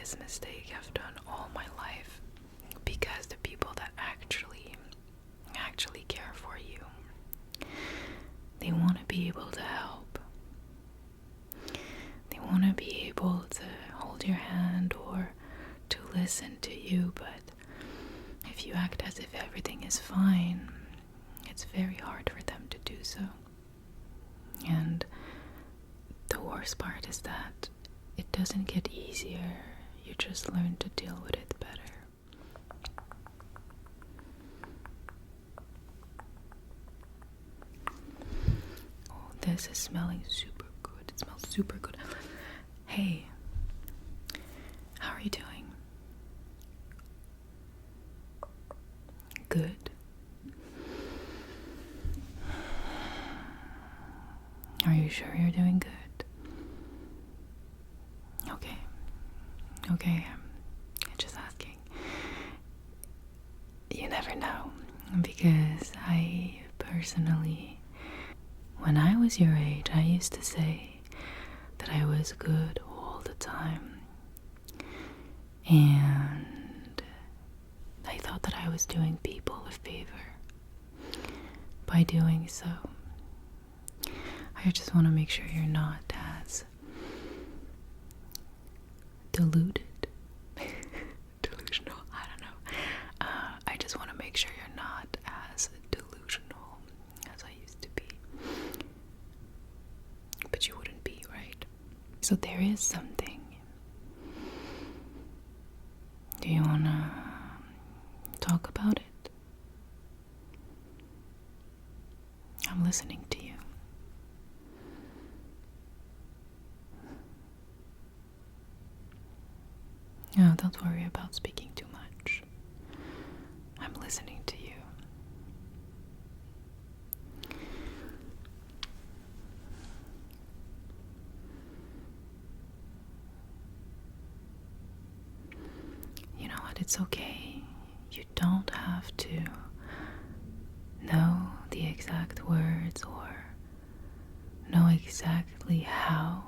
biggest mistake I've done all my life, because the people that actually care for you, they want to be able to help. They want to be able to hold your hand or to listen to you, but if you act as if everything is fine, it's very hard for them to do so. And the worst part is that it doesn't get easier, you just learn to deal with it better. Oh, this is smelling super good. It smells super good. Hey, how are you doing? Good. Are you sure you're doing good? Okay, I'm just asking. You never know, because I personally, when I was your age, I used to say that I was good all the time, and I thought that I was doing people a favor by doing so. I just want to make sure you're not as delusional, I don't know. I just want to make sure you're not as delusional as I used to be. But you wouldn't be, right? So there is something. Do you want to talk about it? I'm listening to you. No, don't worry about speaking too much. I'm listening to you. You know what? It's okay. You don't have to know the exact words or know exactly how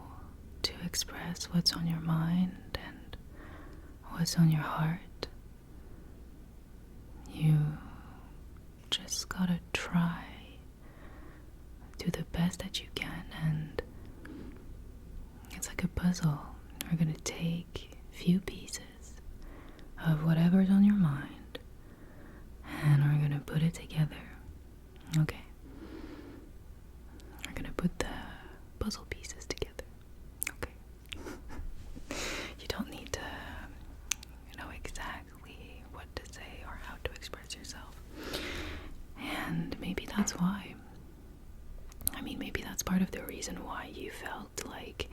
to express what's on your mind and what's on your heart. You just gotta try, do the best that you can, and it's like a puzzle. We're gonna take a few pieces of whatever's on your mind and we're gonna put it together. Okay? We're gonna put the puzzle pieces together. Okay? You don't need to know exactly what to say or how to express yourself. And maybe that's why. Maybe that's part of the reason why you felt like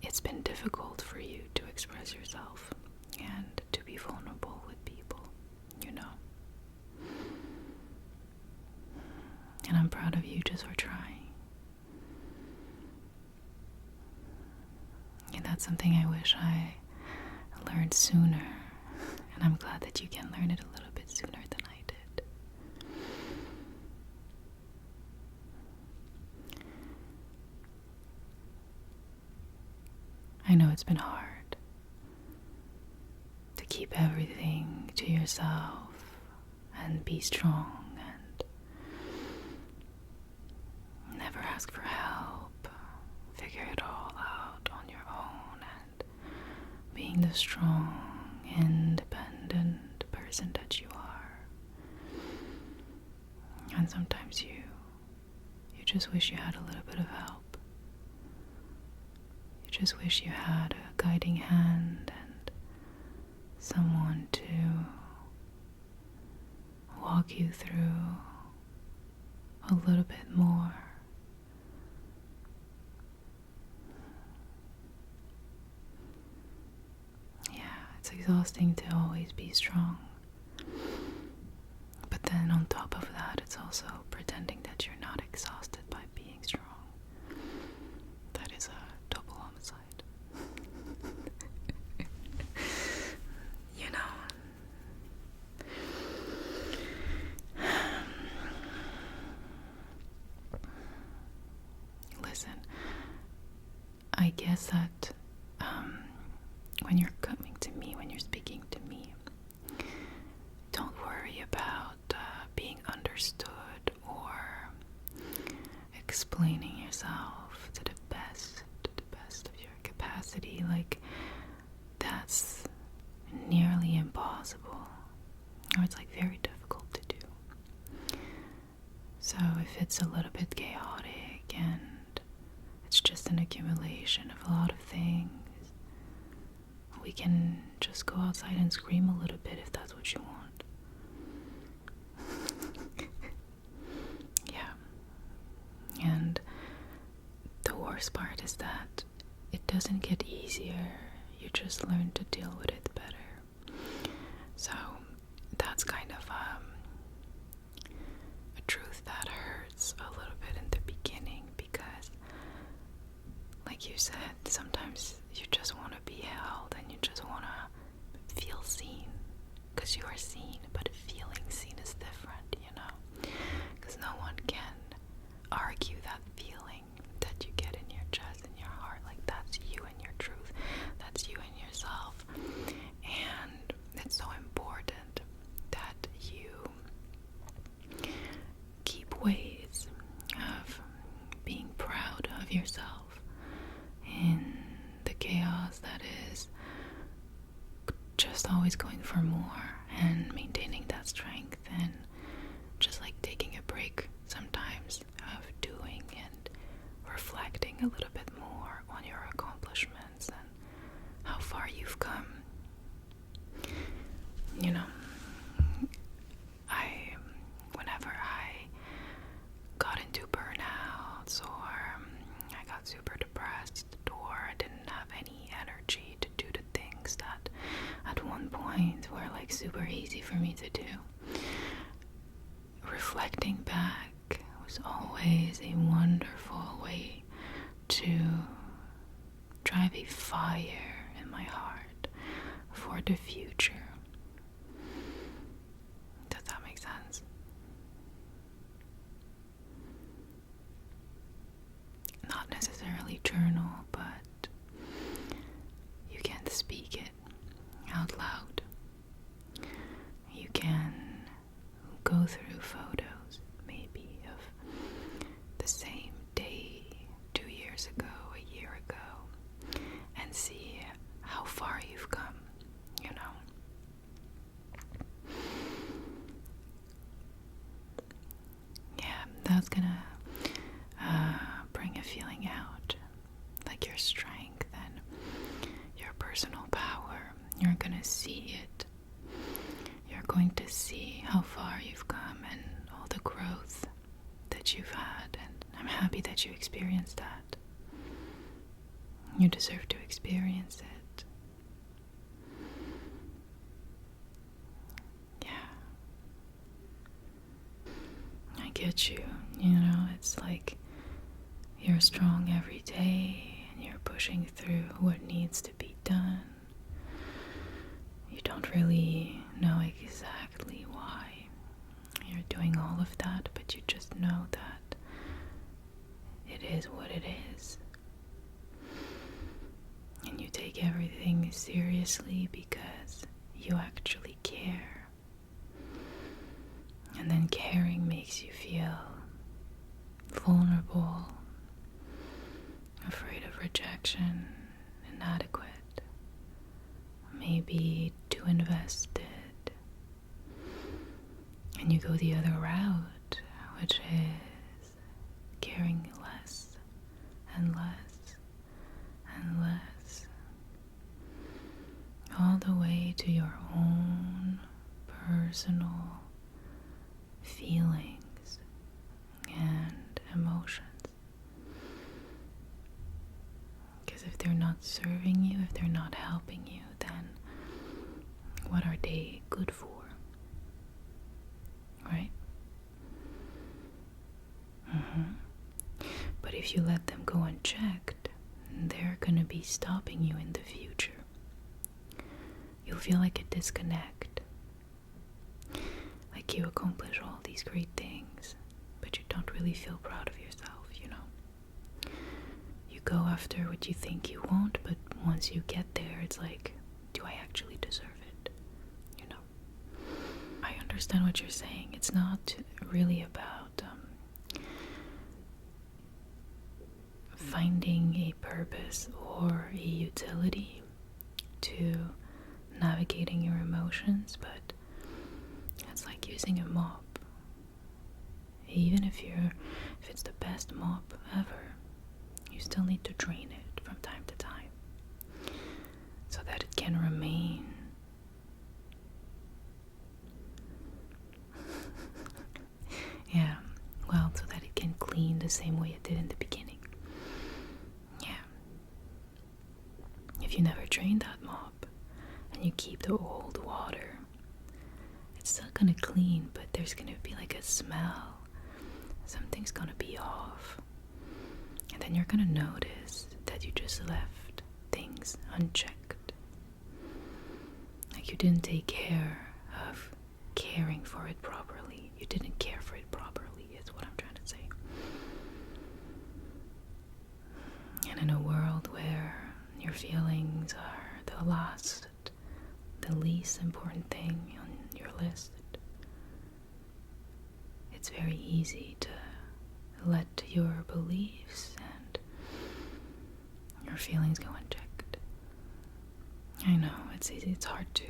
it's been difficult for you to express yourself and to be vulnerable with people, you know. And I'm proud of you just for trying. And that's something I wish I learned sooner. And I'm glad that you can learn it a little bit sooner than I did. I know it's been hard to keep everything to yourself and be strong and never ask for help, figure it all out on your own, and being the strong, independent person that you are. And sometimes you just wish you had a little bit of help. You just wish you had a guiding hand and someone to walk you through a little bit more. Yeah, it's exhausting to always be strong. But then on top of that, it's also pretending that you're not exhausted by being strong. That is a double homicide. You know. Listen, I guess that when you're coming impossible, or it's like very difficult to do. So if it's a little bit chaotic and it's just an accumulation of a lot of things, we can just go outside and scream a little bit if that's what you want. Yeah. And the worst part is that it doesn't get easier, you just learn to deal with it better. So that's kind of a truth that hurts a little bit in the beginning, because like you said, sometimes you just want to be held and you just want to feel seen, because you are seen, but feeling seen is different, you know, because no one can argue that feeling that you get in your chest and your heart. Like, that's you and your truth, that's you and yourself. And it's so important that you keep ways of being proud of yourself in the chaos that is just always going for more, and maintaining that strength, and just like taking a break sometimes of doing and reflecting a little bit more on your accomplishments and how far you've come. You know, whenever I got into burnouts, or I got super depressed, or I didn't have any energy to do the things that at one point were like super easy for me to do, reflecting back was always a wonderful way to drive a fire in my heart for the future. Does that make sense? Not necessarily journal, but you can speak it out loud. You can go through photos, maybe, of the same day 2 years ago, a year ago, and see how far you've come, you know. Yeah, that's gonna bring a feeling out, like your strength and your personal power. You're gonna see it. You're going to see how far you've come and all the growth that you've had, and I'm happy that you experienced that. You deserve to experience it. Yeah. I get you. You know, it's like you're strong every day and you're pushing through what needs to be done. You don't really know exactly why you're doing all of that, but you just know that it is what it is. And you take everything seriously because you actually care. And then caring makes you feel vulnerable, afraid of rejection, inadequate, maybe too invested. And you go the other route, which is caring less and less and less, all the way to your own personal feelings and emotions. Because if they're not serving you, if they're not helping you, then what are they good for? Right? But if you let them go unchecked, they're gonna be stopping you in the future. You'll feel like a disconnect. Like you accomplish all these great things, but you don't really feel proud of yourself, you know? You go after what you think you want, but once you get there, it's like, do I actually deserve it? You know? I understand what you're saying. It's not really about finding a purpose or a utility to navigating your emotions, but it's like using a mop. Even if it's the best mop ever, you still need to drain it from time to time so that it can remain. Yeah, well, so that it can clean the same way it did in the beginning. Yeah. If you never drain that mop and you keep the old water, it's still gonna clean, but there's gonna be like a smell. Something's gonna be off. And then you're gonna notice that you just left things unchecked. Like you didn't take care of caring for it properly. You didn't care for it properly, is what I'm trying to say. And in a world where your feelings are the least important thing on your list, it's very easy to let your beliefs and your feelings go unchecked. I know, it's easy, it's hard to.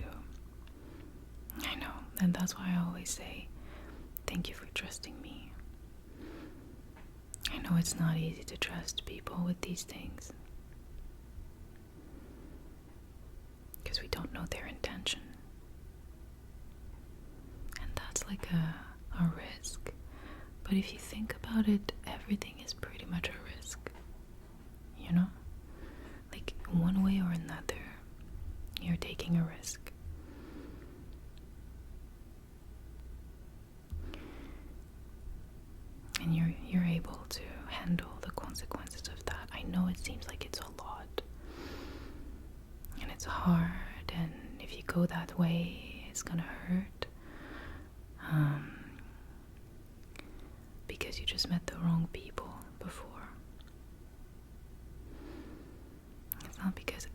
I know, and that's why I always say, thank you for trusting me. I know it's not easy to trust people with these things, because we don't know their intention. And that's like a risk. But if you think about it, everything is pretty much a risk. You know? Like, one way or another, you're taking a risk. And you're able to handle the consequences of that. I know it seems like it's a lot. And it's hard, and if you go that way, it's gonna hurt. Because you just met the wrong people before. It's not because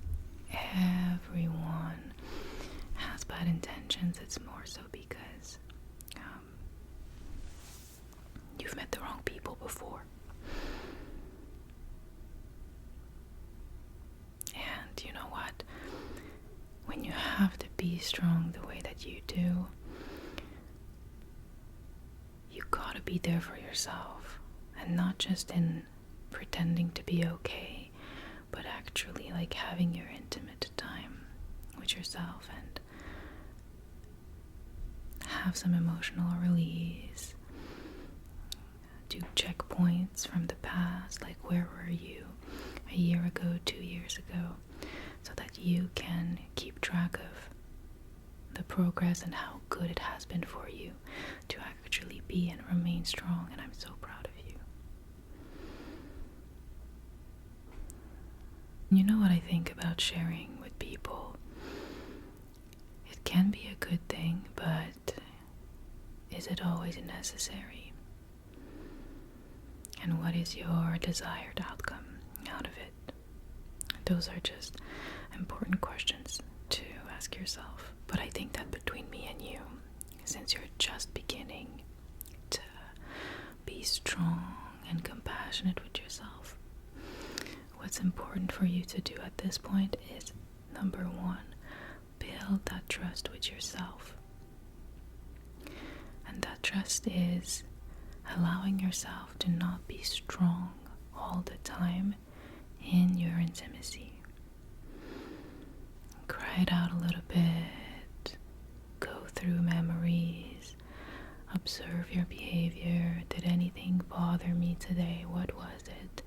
everyone has bad intentions, it's more so because you've met the wrong people before. And you know what? When you have to be strong the way that you do, you gotta be there for yourself, and not just in pretending to be okay, but actually like having your intimate time with yourself and have some emotional release. Do checkpoints from the past, like where were you a year ago, 2 years ago, so that you can keep track of the progress and how good it has been for you to actually be and remain strong. And I'm so proud of you. You know what I think about sharing with people? It can be a good thing, but is it always necessary? And what is your desired outcome out of it? Those are just important questions to ask yourself. But I think that between me and you, since you're just beginning to be strong and compassionate with yourself, what's important for you to do at this point is, number one, build that trust with yourself. And that trust is allowing yourself to not be strong all the time in your intimacy. Cry it out a little bit, go through memories, observe your behavior. Did anything bother me today? What was it?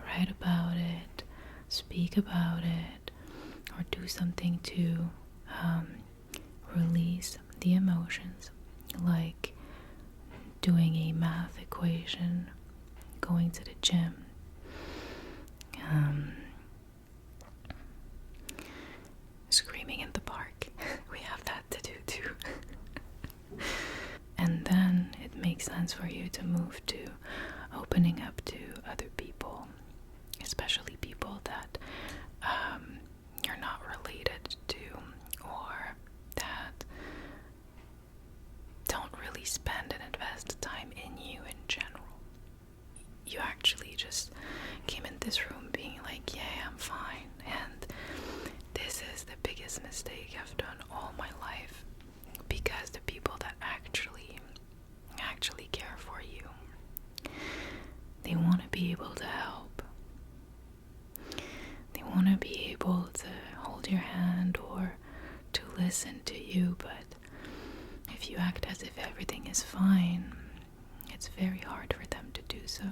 Write about it, speak about it, or do something to release the emotions, like doing a math equation, going to the gym, screaming in the park. We have that to do too. And then it makes sense for you to move to opening up to other people, especially people that you're not related to, or that don't really spend and invest time in you in general. You actually just came in this room being like, yeah, I'm fine, and this is the biggest mistake I've done want to be able to help. They want to be able to hold your hand or to listen to you, but if you act as if everything is fine, it's very hard for them to do so.